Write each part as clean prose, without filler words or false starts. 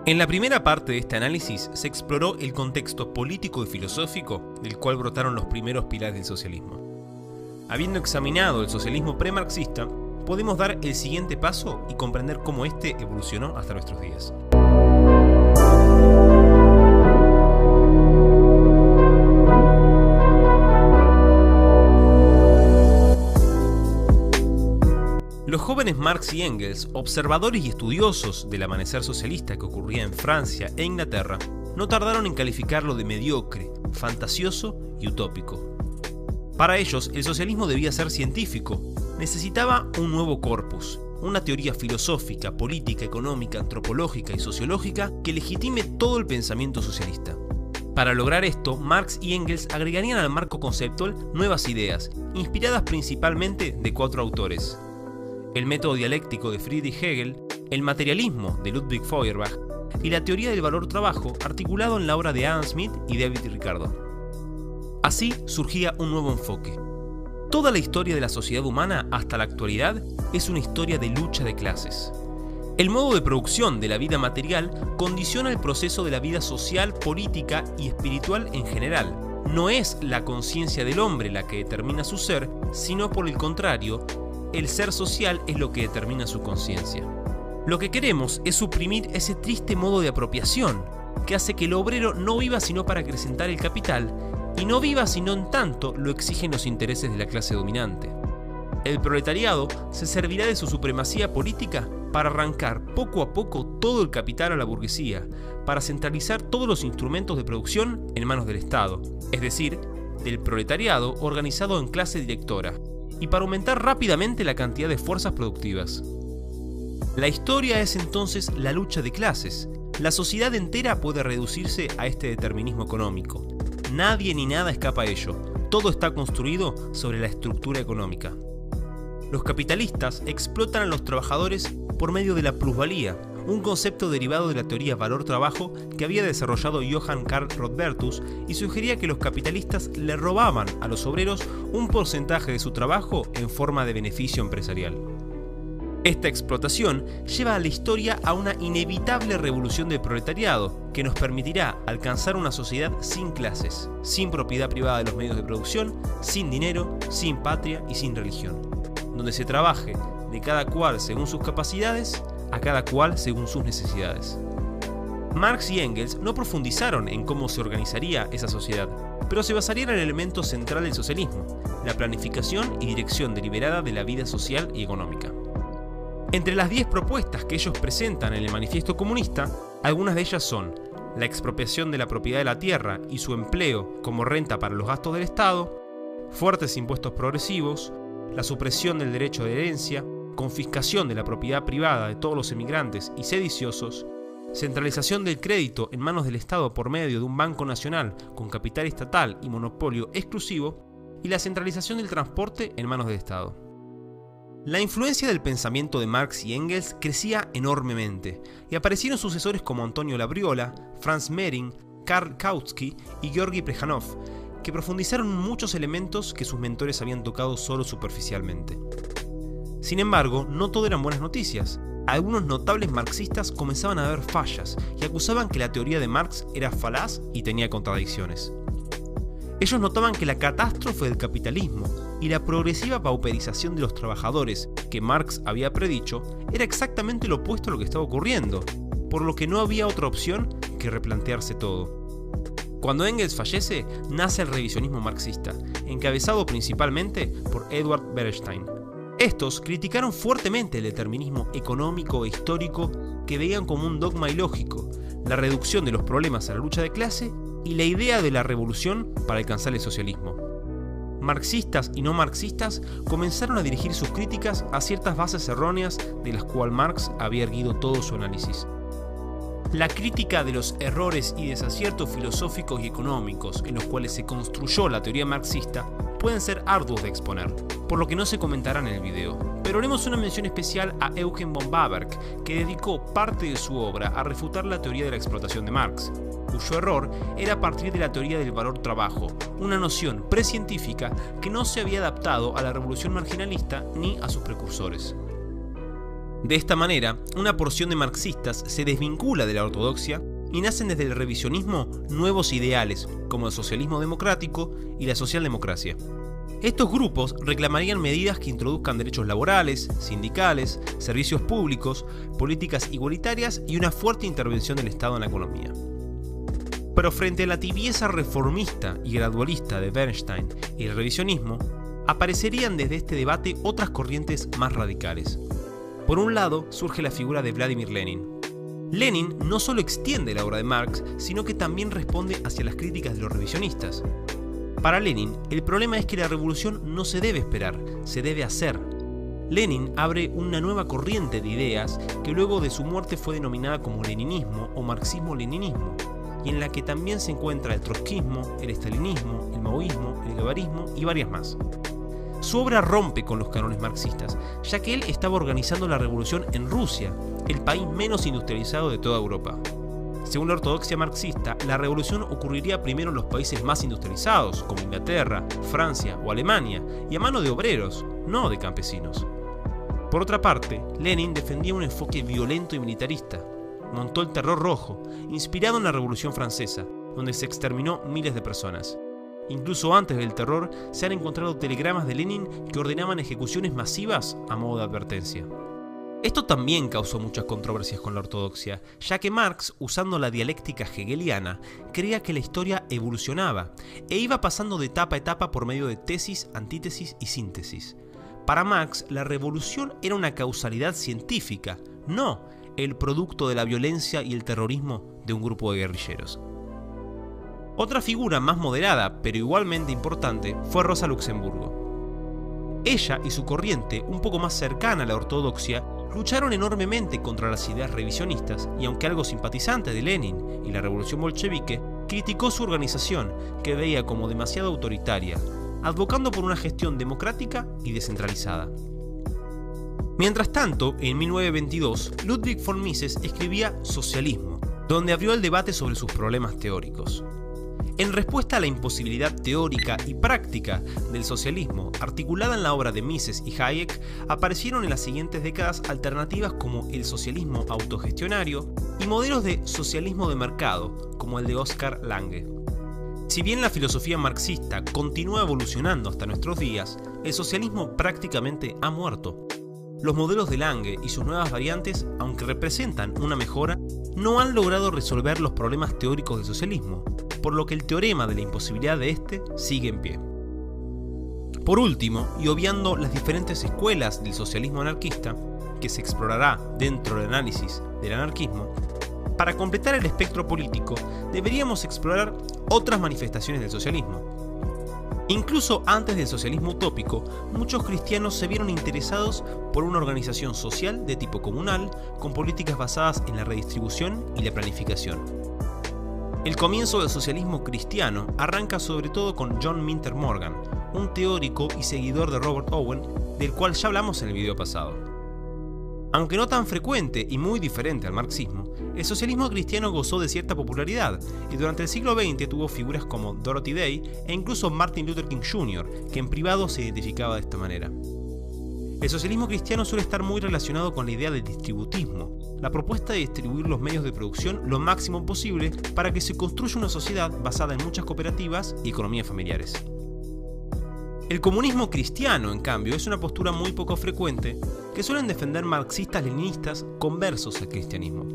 En la primera parte de este análisis se exploró el contexto político y filosófico del cual brotaron los primeros pilares del socialismo. Habiendo examinado el socialismo premarxista, podemos dar el siguiente paso y comprender cómo este evolucionó hasta nuestros días. Los jóvenes Marx y Engels, observadores y estudiosos del amanecer socialista que ocurría en Francia e Inglaterra, no tardaron en calificarlo de mediocre, fantasioso y utópico. Para ellos, el socialismo debía ser científico, necesitaba un nuevo corpus, una teoría filosófica, política, económica, antropológica y sociológica que legitime todo el pensamiento socialista. Para lograr esto, Marx y Engels agregarían al marco conceptual nuevas ideas, inspiradas principalmente de 4 autores: el método dialéctico de Friedrich Hegel, el materialismo de Ludwig Feuerbach y la teoría del valor-trabajo articulado en la obra de Adam Smith y David Ricardo. Así surgía un nuevo enfoque. Toda la historia de la sociedad humana hasta la actualidad es una historia de lucha de clases. El modo de producción de la vida material condiciona el proceso de la vida social, política y espiritual en general. No es la conciencia del hombre la que determina su ser, sino por el contrario, el ser social es lo que determina su conciencia. Lo que queremos es suprimir ese triste modo de apropiación que hace que el obrero no viva sino para acrecentar el capital y no viva sino en tanto lo exigen los intereses de la clase dominante. El proletariado se servirá de su supremacía política para arrancar poco a poco todo el capital a la burguesía, para centralizar todos los instrumentos de producción en manos del Estado, es decir, del proletariado organizado en clase directora, y para aumentar rápidamente la cantidad de fuerzas productivas. La historia es entonces la lucha de clases. La sociedad entera puede reducirse a este determinismo económico. Nadie ni nada escapa a ello. Todo está construido sobre la estructura económica. Los capitalistas explotan a los trabajadores por medio de la plusvalía, un concepto derivado de la teoría valor-trabajo que había desarrollado Johann Karl Rodbertus y sugería que los capitalistas le robaban a los obreros un porcentaje de su trabajo en forma de beneficio empresarial. Esta explotación lleva a la historia a una inevitable revolución del proletariado que nos permitirá alcanzar una sociedad sin clases, sin propiedad privada de los medios de producción, sin dinero, sin patria y sin religión, donde se trabaje de cada cual según sus capacidades, a cada cual según sus necesidades. Marx y Engels no profundizaron en cómo se organizaría esa sociedad, pero se basarían en el elemento central del socialismo, la planificación y dirección deliberada de la vida social y económica. Entre las 10 propuestas que ellos presentan en el Manifiesto Comunista, algunas de ellas son la expropiación de la propiedad de la tierra y su empleo como renta para los gastos del Estado, fuertes impuestos progresivos, la supresión del derecho de herencia, confiscación de la propiedad privada de todos los emigrantes y sediciosos, centralización del crédito en manos del Estado por medio de un banco nacional con capital estatal y monopolio exclusivo, y la centralización del transporte en manos del Estado. La influencia del pensamiento de Marx y Engels crecía enormemente, y aparecieron sucesores como Antonio Labriola, Franz Mehring, Karl Kautsky y Georgi Plejánov, que profundizaron muchos elementos que sus mentores habían tocado solo superficialmente. Sin embargo, no todo eran buenas noticias. Algunos notables marxistas comenzaban a ver fallas y acusaban que la teoría de Marx era falaz y tenía contradicciones. Ellos notaban que la catástrofe del capitalismo y la progresiva pauperización de los trabajadores que Marx había predicho era exactamente lo opuesto a lo que estaba ocurriendo, por lo que no había otra opción que replantearse todo. Cuando Engels fallece, nace el revisionismo marxista, encabezado principalmente por Edward Bernstein. Estos criticaron fuertemente el determinismo económico e histórico que veían como un dogma ilógico, la reducción de los problemas a la lucha de clase y la idea de la revolución para alcanzar el socialismo. Marxistas y no marxistas comenzaron a dirigir sus críticas a ciertas bases erróneas de las cuales Marx había erguido todo su análisis. La crítica de los errores y desaciertos filosóficos y económicos en los cuales se construyó la teoría marxista pueden ser arduos de exponer, por lo que no se comentará en el video. Pero haremos una mención especial a Eugen von Bäverk, que dedicó parte de su obra a refutar la teoría de la explotación de Marx, cuyo error era a partir de la teoría del valor-trabajo, una noción precientífica que no se había adaptado a la revolución marginalista ni a sus precursores. De esta manera, una porción de marxistas se desvincula de la ortodoxia y nacen desde el revisionismo nuevos ideales, como el socialismo democrático y la socialdemocracia. Estos grupos reclamarían medidas que introduzcan derechos laborales, sindicales, servicios públicos, políticas igualitarias y una fuerte intervención del Estado en la economía. Pero frente a la tibieza reformista y gradualista de Bernstein y el revisionismo, aparecerían desde este debate otras corrientes más radicales. Por un lado, surge la figura de Vladimir Lenin. Lenin no solo extiende la obra de Marx, sino que también responde hacia las críticas de los revisionistas. Para Lenin, el problema es que la revolución no se debe esperar, se debe hacer. Lenin abre una nueva corriente de ideas que luego de su muerte fue denominada como leninismo o marxismo-leninismo, y en la que también se encuentra el trotskismo, el estalinismo, el maoísmo, el guevarismo y varias más. Su obra rompe con los cánones marxistas, ya que él estaba organizando la revolución en Rusia, el país menos industrializado de toda Europa. Según la ortodoxia marxista, la revolución ocurriría primero en los países más industrializados, como Inglaterra, Francia o Alemania, y a mano de obreros, no de campesinos. Por otra parte, Lenin defendía un enfoque violento y militarista. Montó el terror rojo, inspirado en la Revolución Francesa, donde se exterminó miles de personas. Incluso antes del terror, se han encontrado telegramas de Lenin que ordenaban ejecuciones masivas a modo de advertencia. Esto también causó muchas controversias con la ortodoxia, ya que Marx, usando la dialéctica hegeliana, creía que la historia evolucionaba e iba pasando de etapa a etapa por medio de tesis, antítesis y síntesis. Para Marx, la revolución era una causalidad científica, no el producto de la violencia y el terrorismo de un grupo de guerrilleros. Otra figura más moderada, pero igualmente importante, fue Rosa Luxemburgo. Ella y su corriente, un poco más cercana a la ortodoxia, lucharon enormemente contra las ideas revisionistas y, aunque algo simpatizante de Lenin y la revolución bolchevique, criticó su organización, que veía como demasiado autoritaria, advocando por una gestión democrática y descentralizada. Mientras tanto, en 1922, Ludwig von Mises escribía Socialismo, donde abrió el debate sobre sus problemas teóricos. En respuesta a la imposibilidad teórica y práctica del socialismo, articulada en la obra de Mises y Hayek, aparecieron en las siguientes décadas alternativas como el socialismo autogestionario y modelos de socialismo de mercado, como el de Oscar Lange. Si bien la filosofía marxista continúa evolucionando hasta nuestros días, el socialismo prácticamente ha muerto. Los modelos de Lange y sus nuevas variantes, aunque representan una mejora, no han logrado resolver los problemas teóricos del socialismo, por lo que el teorema de la imposibilidad de este sigue en pie. Por último, y obviando las diferentes escuelas del socialismo anarquista, que se explorará dentro del análisis del anarquismo, para completar el espectro político deberíamos explorar otras manifestaciones del socialismo. Incluso antes del socialismo utópico, muchos cristianos se vieron interesados por una organización social de tipo comunal, con políticas basadas en la redistribución y la planificación. El comienzo del socialismo cristiano arranca sobre todo con John Minter Morgan, un teórico y seguidor de Robert Owen, del cual ya hablamos en el video pasado. Aunque no tan frecuente y muy diferente al marxismo, el socialismo cristiano gozó de cierta popularidad y durante el siglo XX tuvo figuras como Dorothy Day e incluso Martin Luther King Jr., que en privado se identificaba de esta manera. El socialismo cristiano suele estar muy relacionado con la idea del distributismo, la propuesta de distribuir los medios de producción lo máximo posible para que se construya una sociedad basada en muchas cooperativas y economías familiares. El comunismo cristiano, en cambio, es una postura muy poco frecuente que suelen defender marxistas-leninistas conversos al cristianismo.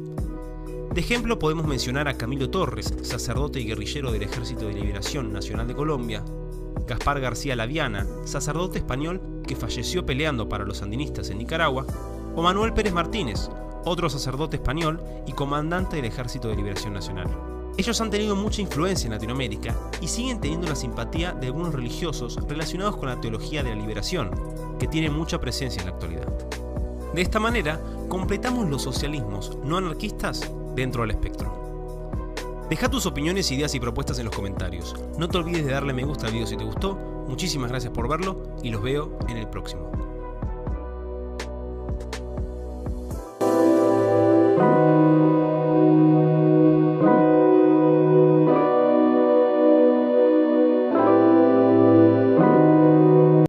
De ejemplo podemos mencionar a Camilo Torres, sacerdote y guerrillero del Ejército de Liberación Nacional de Colombia, Gaspar García Laviana, sacerdote español que falleció peleando para los sandinistas en Nicaragua, o Manuel Pérez Martínez, otro sacerdote español y comandante del Ejército de Liberación Nacional. Ellos han tenido mucha influencia en Latinoamérica y siguen teniendo la simpatía de algunos religiosos relacionados con la teología de la liberación, que tiene mucha presencia en la actualidad. De esta manera, completamos los socialismos no anarquistas dentro del espectro. Deja tus opiniones, ideas y propuestas en los comentarios. No te olvides de darle me gusta al video si te gustó. Muchísimas gracias por verlo y los veo en el próximo.